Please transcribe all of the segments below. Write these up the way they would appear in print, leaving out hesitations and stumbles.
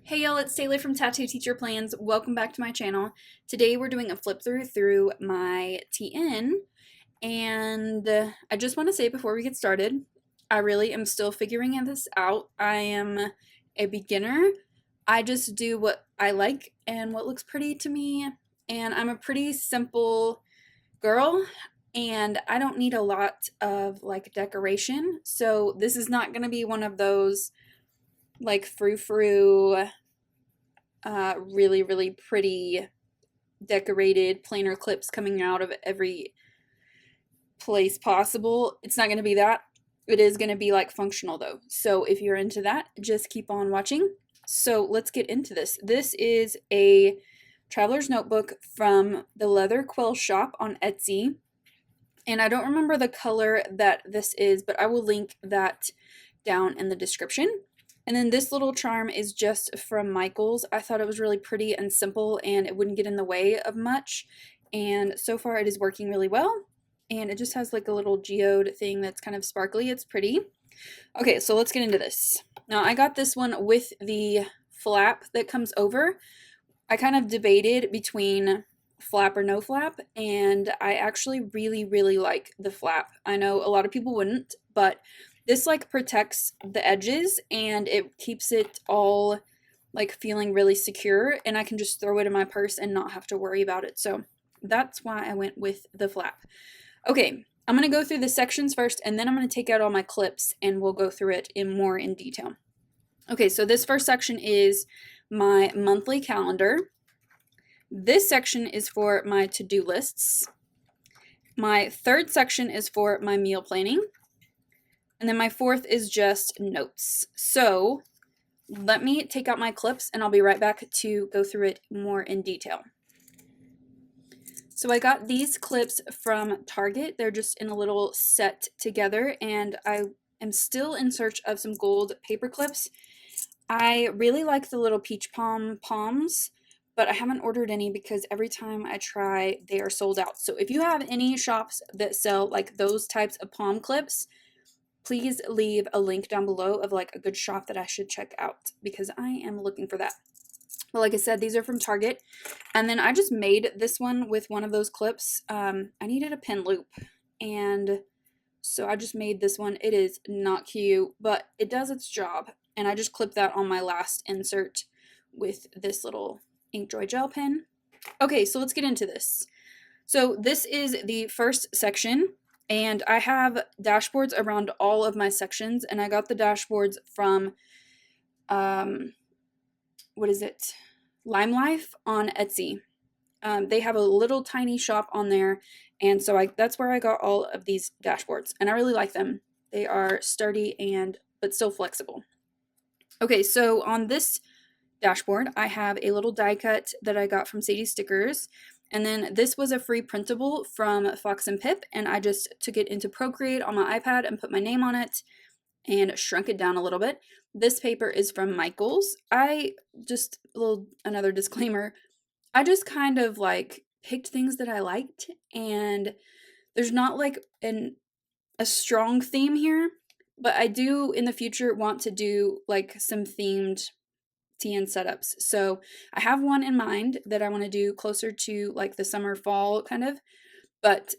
Hey y'all, it's Taylor from Tattoo Teacher Plans. Welcome back to my channel. Today we're doing a flip through my TN, and I just want to say before we get started, I really am still figuring this out. I am a beginner. I just do what I like and what looks pretty to me, and I'm a pretty simple girl, and I don't need a lot of like decoration. So this is not going to be one of those like frou-frou really pretty decorated planner clips coming out of every place possible. It's not going to be that. It is going to be like functional though. So if you're into that, just keep on watching. So let's get into this. This is a traveler's notebook from the Leather Quill Shop on Etsy. And I don't remember the color that this is, but I will link that down in the description. And then this little charm is just from Michaels. I thought it was really pretty and simple and it wouldn't get in the way of much. And so far it is working really well. And it just has like a little geode thing that's kind of sparkly. It's pretty. Okay, so let's get into this. Now I got this one with the flap that comes over. I kind of debated between flap or no flap, and I actually really like the flap. I know a lot of people wouldn't, but this like protects the edges and it keeps it all like feeling really secure, and I can just throw it in my purse and not have to worry about it. So that's why I went with the flap. Okay, I'm going to go through the sections first, and then I'm going to take out all my clips and we'll go through it more in detail. Okay, so this first section is my monthly calendar. This section is for my to-do lists. My third section is for my meal planning. And then my fourth is just notes. So let me take out my clips and I'll be right back to go through it more in detail. So I got these clips from Target. They're just in a little set together, and I am still in search of some gold paper clips. I really like the little peach palms, but I haven't ordered any because every time I try, they are sold out. So if you have any shops that sell like those types of palm clips, please leave a link down below of like a good shop that I should check out because I am looking for that. But like I said, these are from Target. And then I just made this one with one of those clips. I needed a pin loop, and so I just made this one. It is not cute, but it does its job. And I just clipped that on my last insert with this little Inkjoy gel pen. Okay, so let's get into this. So this is the first section, and I have dashboards around all of my sections, and I got the dashboards from, what is it? Lime Life on Etsy. They have a little tiny shop on there, and so that's where I got all of these dashboards, and I really like them. They are sturdy but still flexible. Okay, so on this dashboard, I have a little die cut that I got from Sadie Stickers, and then this was a free printable from Fox and Pip, and I just took it into Procreate on my iPad and put my name on it and shrunk it down a little bit. This paper is from Michaels. Another disclaimer, I just kind of like picked things that I liked, and there's not like a strong theme here, but I do in the future want to do like some themed TN setups. So I have one in mind that I want to do closer to like the summer fall kind of, but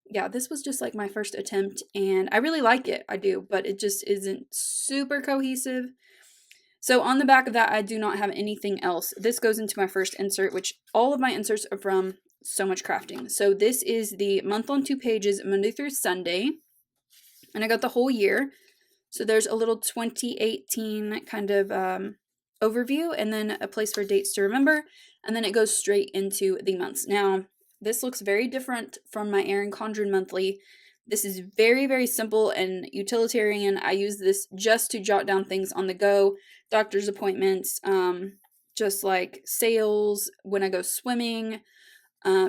yeah, this was just like my first attempt, and I really like it. I do, but it just isn't super cohesive. So on the back of that, I do not have anything else. This goes into my first insert, which all of my inserts are from So Much Crafting. So this is the month on 2 pages, Monday through Sunday, and I got the whole year. So there's a little 2018 kind of overview, and then a place for dates to remember, and then it goes straight into the months. Now, this looks very different from my Erin Condren monthly. This is very simple and utilitarian. I use this just to jot down things on the go, doctor's appointments, just like sales, when I go swimming,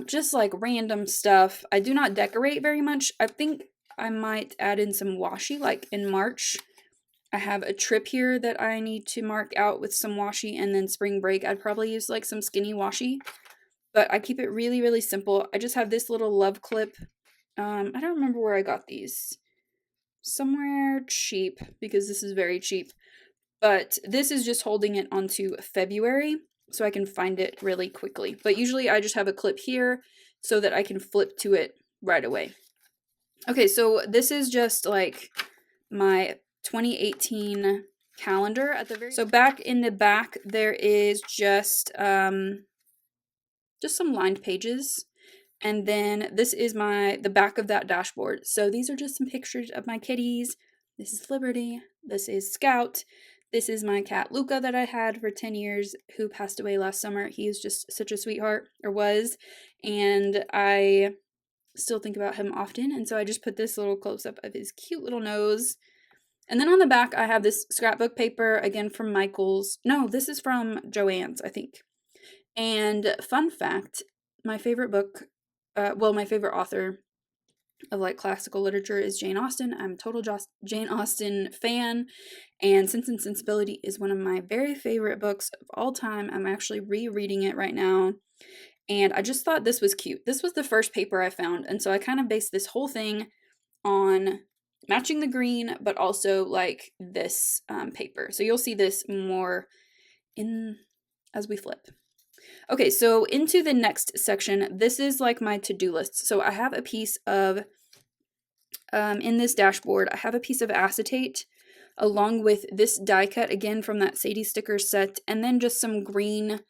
just like random stuff. I do not decorate very much. I think I might add in some washi, like in March. I have a trip here that I need to mark out with some washi, and then spring break I'd probably use like some skinny washi. But I keep it really simple. I just have this little love clip. I don't remember where I got these. Somewhere cheap, because this is very cheap. but this is just holding it onto February so I can find it really quickly. But usually I just have a clip here so that I can flip to it right away. Okay, so this is just like my 2018 calendar at the very. So back in the back there is just some lined pages, and then this is the back of that dashboard. So these are just some pictures of my kitties. This is Liberty. This is Scout. This is my cat Luca that I had for 10 years, who passed away last summer. He is just such a sweetheart, or was, and I still think about him often. And so I just put this little close up of his cute little nose. And then on the back, I have this scrapbook paper, again from Michael's. No, this is from Joann's, I think. And fun fact, my favorite book, my favorite author of like classical literature is Jane Austen. I'm a total Jane Austen fan, and Sense and Sensibility is one of my very favorite books of all time. I'm actually rereading it right now, and I just thought this was cute. This was the first paper I found, and so I kind of based this whole thing on matching the green, but also like this paper. So you'll see this more as we flip. Okay, so into the next section, this is like my to-do list. So I have a piece of, in this dashboard, I have a piece of acetate along with this die cut, again from that Sadie sticker set, and then just some green,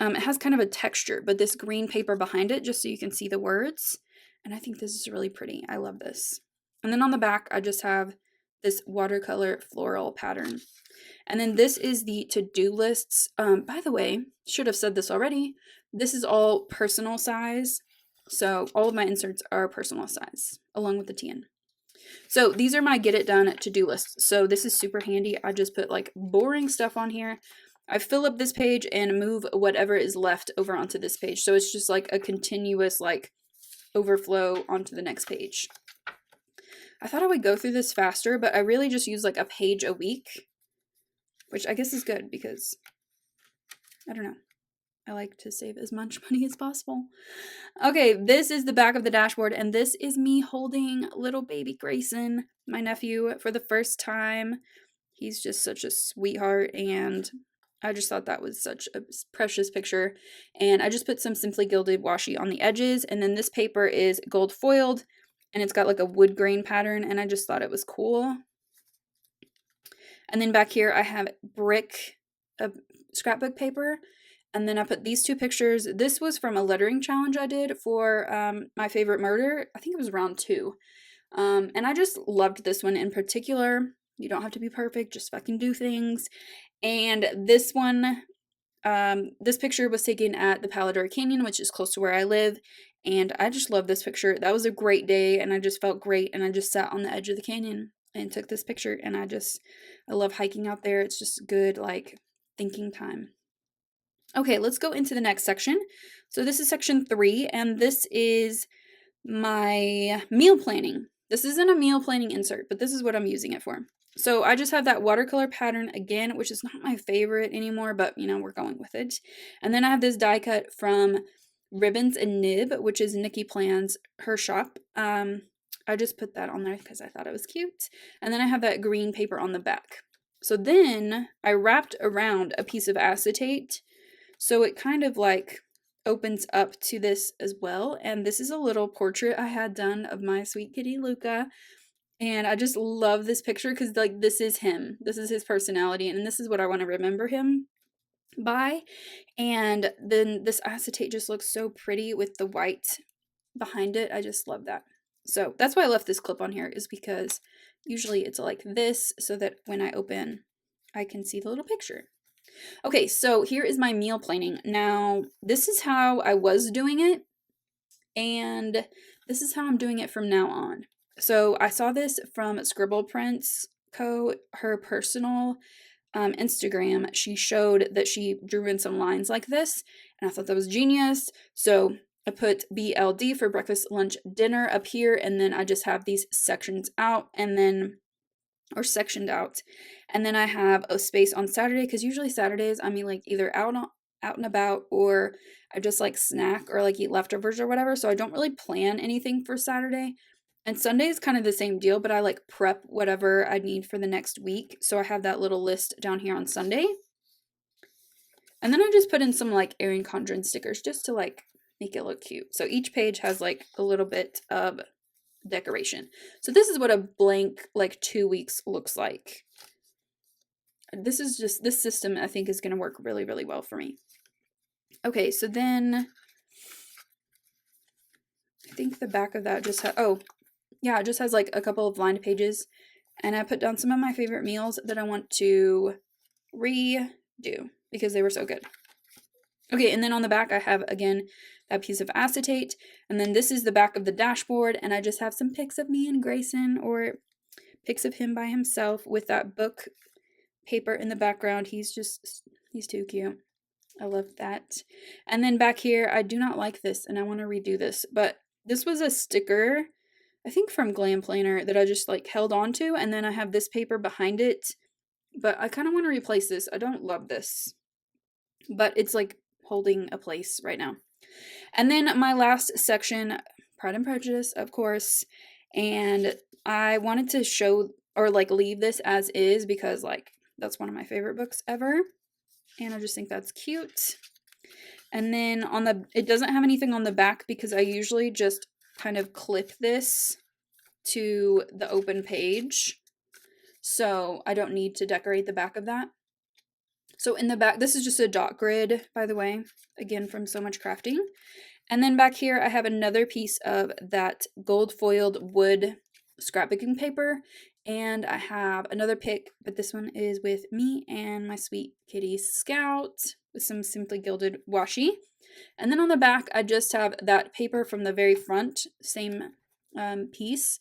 it has kind of a texture, but this green paper behind it, just so you can see the words. And I think this is really pretty. I love this. And then on the back, I just have this watercolor floral pattern. And then this is the to-do lists. By the way, should have said this already. This is all personal size. So all of my inserts are personal size, along with the TN. So these are my get it done to-do lists. So this is super handy. I just put like boring stuff on here. I fill up this page and move whatever is left over onto this page. So it's just like a continuous like overflow onto the next page. I thought I would go through this faster, but I really just use like a page a week, which I guess is good because, I don't know, I like to save as much money as possible. Okay, this is the back of the dashboard, and this is me holding little baby Grayson, my nephew, for the first time. He's just such a sweetheart, and I just thought that was such a precious picture. And I just put some Simply Gilded washi on the edges, and then this paper is gold foiled, and it's got like a wood grain pattern, and I just thought it was cool. And then back here I have brick scrapbook paper, and then I put these two pictures. This was from a lettering challenge I did for my favorite murder. I think it was round 2. And I just loved this one in particular. You don't have to be perfect, just fucking do things. And this one, this picture was taken at the Palador Canyon, which is close to where I live. And I just love this picture. That was a great day, and I just felt great. And I just sat on the edge of the canyon and took this picture. And I love hiking out there. It's just good, like, thinking time. Okay, let's go into the next section. So this is section 3, and this is my meal planning. This isn't a meal planning insert, but this is what I'm using it for. So I just have that watercolor pattern again, which is not my favorite anymore, but you know, we're going with it. And then I have this die cut from Ribbons and Nib, which is Nikki Plan's, her shop. I just put that on there because I thought it was cute. And then I have that green paper on the back. So then I wrapped around a piece of acetate, so it kind of like opens up to this as well. And this is a little portrait I had done of my sweet kitty Luca. And I just love this picture because like this is him. This is his personality, and this is what I want to remember him by. And then this acetate just looks so pretty with the white behind it. I just love that. So that's why I left this clip on here, is because usually it's like this, so that when I open, I can see the little picture. Okay, so here is my meal planning. Now, this is how I was doing it, and this is how I'm doing it from now on. So I saw this from Scribble Prints Co., her personal Instagram. She showed that she drew in some lines like this, and I thought that was genius. So I put BLD for breakfast, lunch, dinner up here, and then I just have these sections out, and then, or sectioned out. And then I have a space on Saturday, because usually Saturdays I'm like either out and about, or I just like snack or like eat leftovers or whatever. So I don't really plan anything for Saturday. And Sunday is kind of the same deal, but I like prep whatever I need for the next week. So I have that little list down here on Sunday. And then I just put in some like erin condren stickers just to like make it look cute. So each page has like a little bit of decoration. So this is what a blank like 2 weeks looks like. This system I think is going to work really, really well for me. Okay, so then I think the back of that just has, oh, yeah, it just has like a couple of lined pages. And I put down some of my favorite meals that I want to redo because they were so good. Okay, and then on the back I have, again, that piece of acetate. And then this is the back of the dashboard. And I just have some pics of me and Grayson, or pics of him by himself with that book paper in the background. He's too cute. I love that. And then back here, I do not like this and I want to redo this, but this was a sticker, I think from Glam Planner, that I just like held on to, and then I have this paper behind it, but I kind of want to replace this. I don't love this, but it's like holding a place right now. And then my last section, Pride and Prejudice, of course, and I wanted to show or like leave this as is because like that's one of my favorite books ever. And I just think that's cute. And then it doesn't have anything on the back because I usually just kind of clip this to the open page. So I don't need to decorate the back of that. So in the back, this is just a dot grid, by the way, again from So Much Crafting. And then back here, I have another piece of that gold foiled wood scrapbooking paper. And I have another pic, but this one is with me and my sweet kitty Scout with some Simply Gilded washi. And then on the back, I just have that paper from the very front, same piece.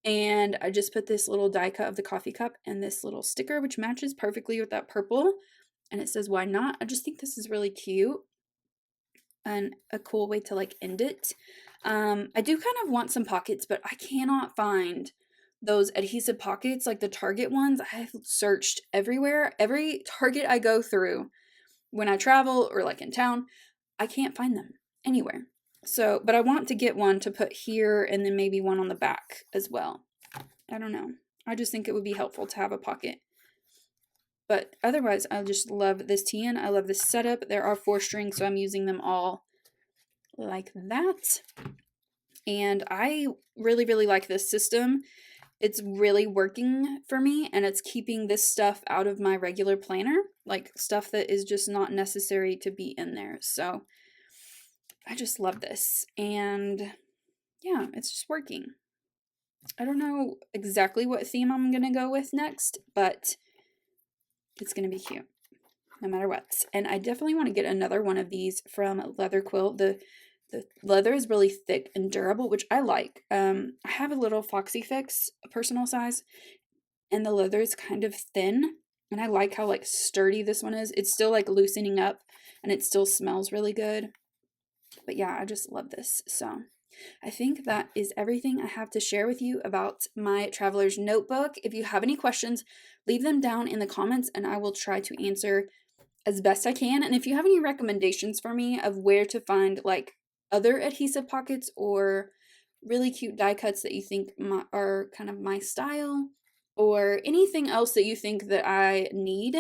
And I just put this little die cut of the coffee cup and this little sticker, which matches perfectly with that purple. And it says, "Why not?" I just think this is really cute and a cool way to like end it. I do kind of want some pockets, but I cannot find those adhesive pockets like the Target ones. I have searched everywhere. Every Target I go through when I travel or like in town, I can't find them anywhere. So, but I want to get one to put here and then maybe one on the back as well. I don't know. I just think it would be helpful to have a pocket. But otherwise, I just love this tin. I love this setup. There are 4 strings, so I'm using them all like that. And I really, really like this system. It's really working for me, and it's keeping this stuff out of my regular planner, like stuff that is just not necessary to be in there. So I just love this, and yeah, it's just working. I don't know exactly what theme I'm gonna go with next, but it's gonna be cute no matter what. And I definitely want to get another one of these from Leather Quilt. The leather is really thick and durable, which I like. I have a little Foxy Fix, a personal size, and the leather is kind of thin, and I like how like sturdy this one is. It's still like loosening up, and it still smells really good. But yeah, I just love this. So I think that is everything I have to share with you about my Traveler's Notebook. If you have any questions, leave them down in the comments, and I will try to answer as best I can. And if you have any recommendations for me of where to find like other adhesive pockets or really cute die cuts that you think are kind of my style, or anything else that you think that I need,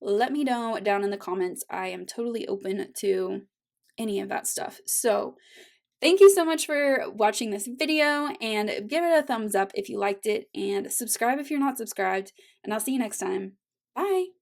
let me know down in the comments. I am totally open to any of that stuff. So thank you so much for watching this video, and give it a thumbs up if you liked it, and subscribe if you're not subscribed, and I'll see you next time. Bye!